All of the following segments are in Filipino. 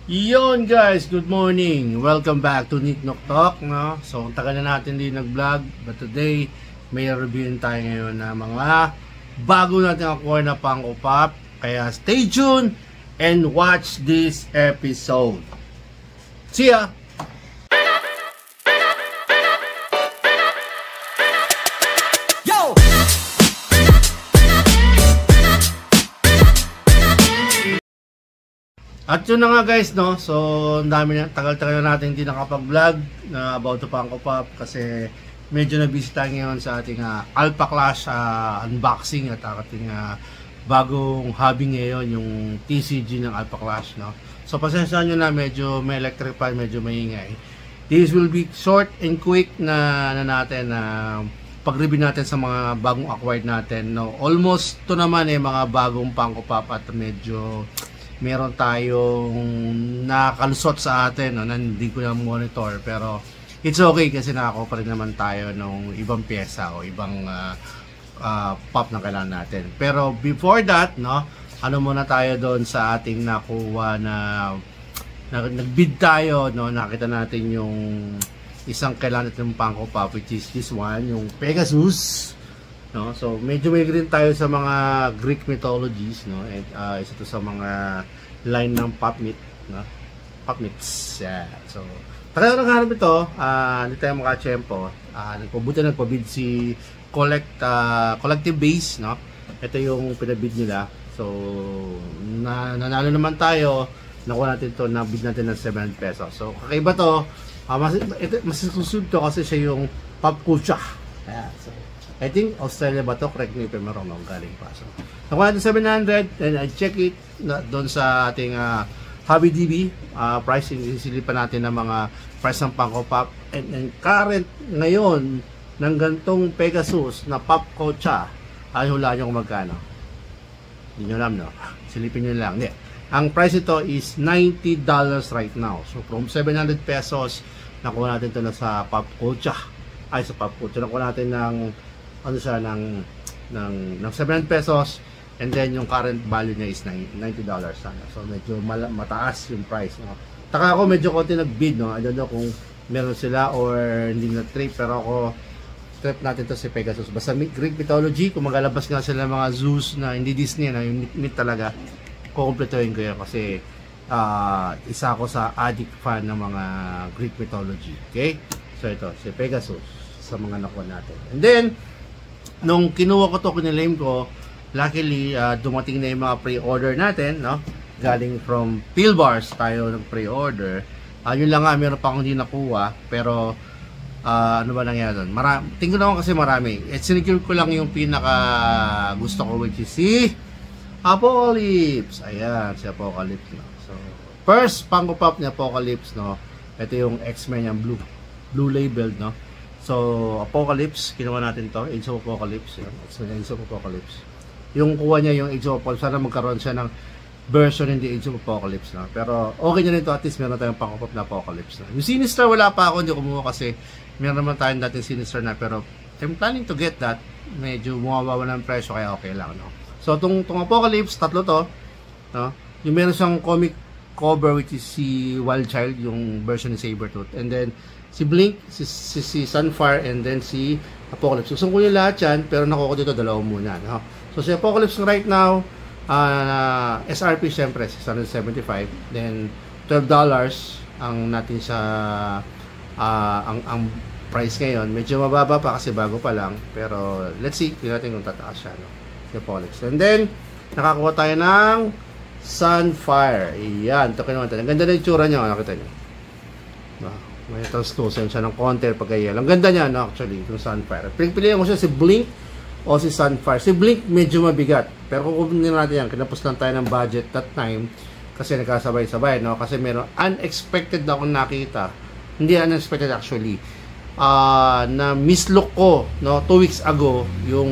Yon guys, good morning. Welcome back to Nick Nok Talk, no? So, tagal na natin din nag-vlog, but today may reviewin tayo ngayon na mga bago natin akuha na Funko Pop. Kaya stay tuned and watch this episode. See ya! At yun na nga guys, no? So, tagal-tagal na natin hindi nakapag-vlog na about the Funko Pop kasi medyo na-busy tayo ngayon sa ating Alpha Clash unboxing at ating bagong hobby ngayon, yung TCG ng Alpha Clash, no? So, pasensya nyo na, medyo may electric medyo maingay. This will be short and quick na natin pag-review natin sa mga bagong acquired natin, no? Almost to naman mga bagong Funko Pop at medyo meron tayong nakalusot sa atin, no, na hindi ko na monitor, pero it's okay kasi nakakuha pa rin naman tayo ng ibang pyesa o ibang pop na kailangan natin. Pero before that, no, ano muna tayo doon sa ating nakuha na nagbid tayo, no, nakita natin yung isang kailangan natin ng Funko Pop, which is this one, yung Pegasus. No, so medyo may rin tayo sa mga Greek mythologies, no, and isa to sa mga line ng Pop Myth, no, Pop Myths. Yeah. So para naghahanap ito, hindi tayo makachempo. Nagpabid si Collective Base, no. Ito yung pinabid nila. So nanalo naman tayo, nakuha natin to, nabid natin ng 700 pesos. So kakaiba to, mas susunod to kasi siya yung Pop Culture. Yeah, so I think Australia ba to? Correct me if I'm wrong, galing pa. So, nakuha natin 700 and I check it doon sa ating Hobby DB pricing. Isilipan natin ng mga price ng Funko Pop and current ngayon ng gantong Pegasus na Pop Kocha, ay hulaan nyo kung magkano. Hindi nyo alam, no? Silipin nyo lang. Hindi. Ang price ito is $90 right now. So from 700 pesos nakuha natin ito na sa Pop Kocha. Ay, sa Pop Kocha nakuha natin ng ano siya, ng 700 pesos, and then yung current value niya is $90 sana. So medyo mataas yung price, no? Taka ako, medyo konti nag-bid, no? I don't know kung meron sila or hindi na trip, pero ako trip natin to si Pegasus. Basta Greek mythology, kung magalabas nga sila mga zoos na hindi Disney, na yung myth talaga, kukumpletohin ko yun kasi isa ako sa addict fan ng mga Greek mythology. Okay? So ito, si Pegasus sa mga nakuha natin. And then nung kinuha ko to, kinilaim ko, luckily dumating na yung mga pre-order natin, no? Galing from Pillbars tayo nag-pre-order. Yun lang nga, meron pa akong hindi nakuha, pero ano ba nangyari doon? Tingnan naman kasi marami. Sinigil ko lang yung pinaka gusto ko, which is si Apocalypse. Ayan, si Apocalypse, no? So first Funko Pop ni Apocalypse, no? Ito yung X-Men, yung blue labeled, no? So, Apocalypse, kinuha natin to, Age of Apocalypse, yun. Age of Apocalypse. Yung kuha niya yung Age of Apocalypse, sana magkaroon siya ng version in the Age of Apocalypse, no? Pero okay na rin to, at least meron tayong Funko Pop na Apocalypse, no? Yung Sinister, wala pa ako, hindi kumuha kasi meron naman tayong dating Sinister na, pero I'm planning to get that. Medyo bumabawa ng presyo, kaya okay lang, no? So, tong Apocalypse, tatlo to, no? Yung meron siyang comic cover, which is si Wild Child, yung version ni Sabretooth, and then si Blink, si Sunfire, and then si Apocalypse. Gusto ko yung lahat yan, pero nakuha ko dito dalawa muna, no? So si Apocalypse right now, SRP syempre, $675, then $12 ang natin sa ang price ngayon. Medyo mababa pa kasi bago pa lang, pero let's see, tingnan natin kung tataas siya, no? Si Apocalypse. And then nakakuha tayo ng Sunfire. Iyan, ito kinuha tayo. Ang ganda na yung tsura niya, nakita niyo, no? May translucent siya ng konti pagkayel. Ang ganda niya, no, actually, yung Sunfire. Pilihan ko siya si Blink o si Sunfire. Si Blink medyo mabigat, pero kukunin natin yan. Kinapos lang tayo ng budget that time kasi nagkasabay-sabay, no? Kasi meron unexpected na akong nakita. Hindi unexpected actually. Na mislook ko, no, 2 weeks ago yung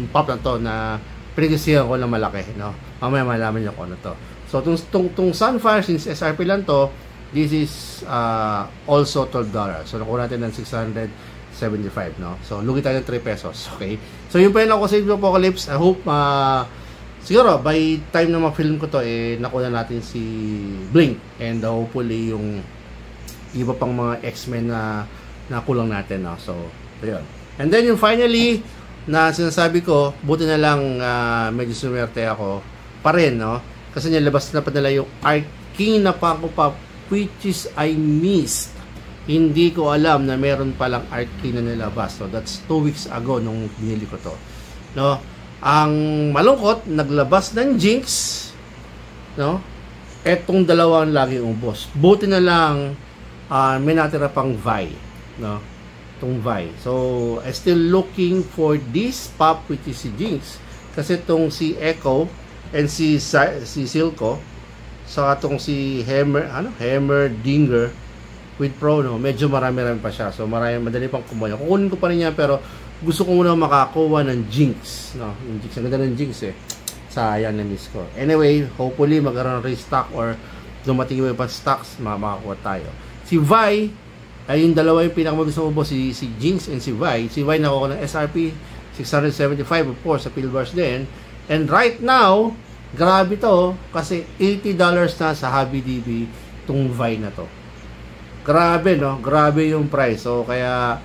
pop na to na pinagisihan ko na malaki, no? Mamaya malaman niyo kung ano to. So tong Sunfire, since SRP lang to, this is also $12. So nakuha natin ng 675, no? So lugi tayo ng 3 pesos, okay? So yun pa yun ako sa Apocalypse. I hope siguro by time na ma-film ko to, nakuha natin si Blink, and hopefully yung iba pang mga X-Men na nakulang natin, no? So ayun. And then yung finally na sinasabi ko, buti na lang medyo sumerte ako pa rin, no? Kasi nilabas na pa nila yung Arcane na Funko Pop, which is I missed. Hindi ko alam na meron palang Arcane na nilabas. So that's 2 weeks ago nung binili ko to, no? Ang malungkot, naglabas ng Jinx, no? Etong dalawang laging ubos. Buti na lang may natira pang Vi, no? Itong Vi. So I still looking for this pop, which is si Jinx, kasi itong si Echo and si Silco, sa itong si Heimerdinger with Pro, no? Medyo marami pa siya. So madali pang kumuha. Kukunin ko pa rin yan, pero gusto ko muna makakuha ng Jinx, no? Yung Jinx, ang ganda ng Jinx, sayang na miss ko. Anyway, hopefully magkaroon ng restock or dumating yung ibang stocks, makakuha tayo. Si Vi, ay yung dalawa yung pinakamagusto mo, si Jinx and si Vi. Si Vi nakuha ng SRP 675, of course, sa Pilbars din. And right now, grabe to, kasi $80 na sa HobbyDB itong Vi na to. Grabe, no? Grabe yung price. So kaya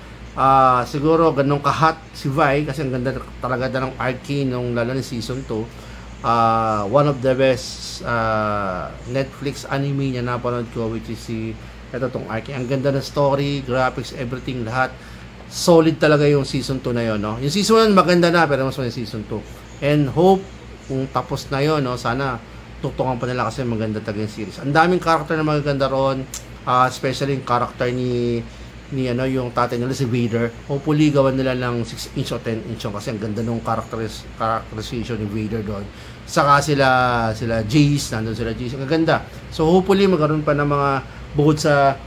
siguro ganun ka-hot si Vi, kasi ang ganda talaga ng Arcane nung lalo ni season 2. One of the best Netflix anime niya napanood ko, which is si tong Arcane. Ang ganda ng story, graphics, everything, lahat solid talaga yung season 2 na yon, no? Yung season 1 maganda na, pero mas yung season 2. And hope kung tapos na yon, no, sana tutungan pa nila, kasi maganda talaga yung series. Ang daming character na magaganda ron, especially yung character ni yung tatay nila, si Vader. Hopefully gawan nila ng 6 inch o 10 inch, kasi ang ganda ng characterization ni Vader doon. Saka sila Jace, nandun sila Jace, ang ganda. So hopefully magkaroon pa ng mga bukod sa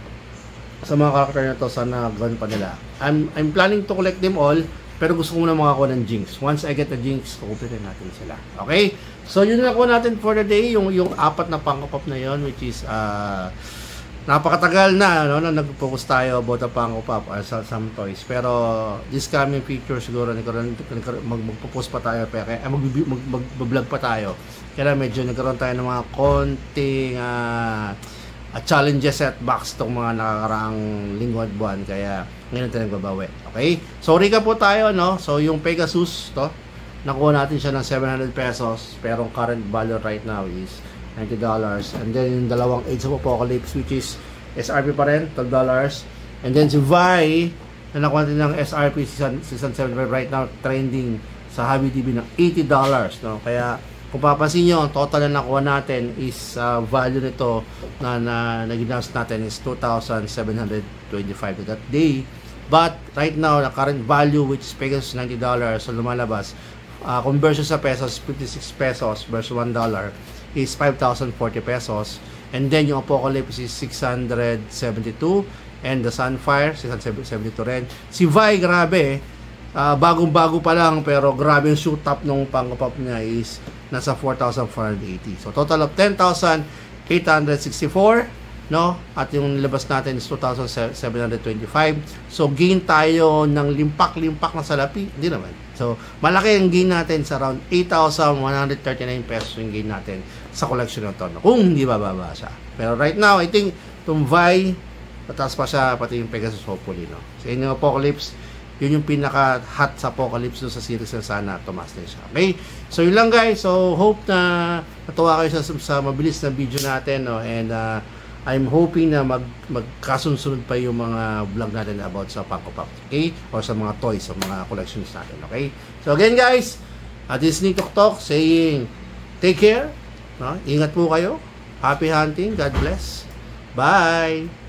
mga character na to, sana gawan pa nila. I'm planning to collect them all, pero gusto ko muna makakuha ng Jinx. Once I get the Jinx, kukupitin natin sila. Okay? So yun na nakuha natin for the day, yung 4 na Funko Pop na yon, which is napakatagal na, no, na nag-focus tayo about the Funko Pop or some toys. Pero this coming future siguro magpo-post pa tayo, kaya mag-vlog pa tayo. Kaya medyo nagkaroon tayo ng mga konting challenges at box itong mga nakakaraang linggo at buwan. Kaya ngayon tayo nagbabawi. Okay? So recap po tayo, no? So yung Pegasus to, nakuha natin siya ng 700 pesos, pero ang current value right now is $90. And then yung dalawang Age of Apocalypse, which is SRP pa rin, $12. And then si Vi, na nakuha natin ng SRP season 7 right now, trending sa HobbyDB ng $80, no? Kaya kung papansin nyo, ang total na nakuha natin is value nito na nag-announce natin is $2,725 that day. But right now, the current value, which is Pegasus $90, so lumalabas, conversion sa pesos, 56 pesos versus $1 is 5,040 pesos. And then yung Apocalypse is 672, and the Sunfire 672 rin. Si Vi, grabe, bagong-bago pa lang, pero grabe yung shoot up nung Funko Pop niya is nasa 4,480. So total of 10,864, no? At yung nilabas natin is 2,725. So gain tayo ng limpak-limpak na salapi, hindi naman. So malaki ang gain natin, sa around 8,139 pesos yung gain natin sa collection ng to, no? Kung hindi bababa siya. Pero right now, I think itong Vi, pataas pa siya, pati yung Pegasus, hopefully, no? Sa inyong Apocalypse, yun yung pinaka-hot sa Apocalypse sa series na sana tumas din siya. Okay? So yun lang, guys. So hope na natuwa kayo sa mabilis na video natin, no? And I'm hoping na magkasunod pa yung mga vlog natin about sa Funko Pop, okay? Or sa mga toys, sa mga collections natin, okay? So again, guys, this is Nick Tok saying take care, no? Ingat po kayo. Happy hunting. God bless. Bye!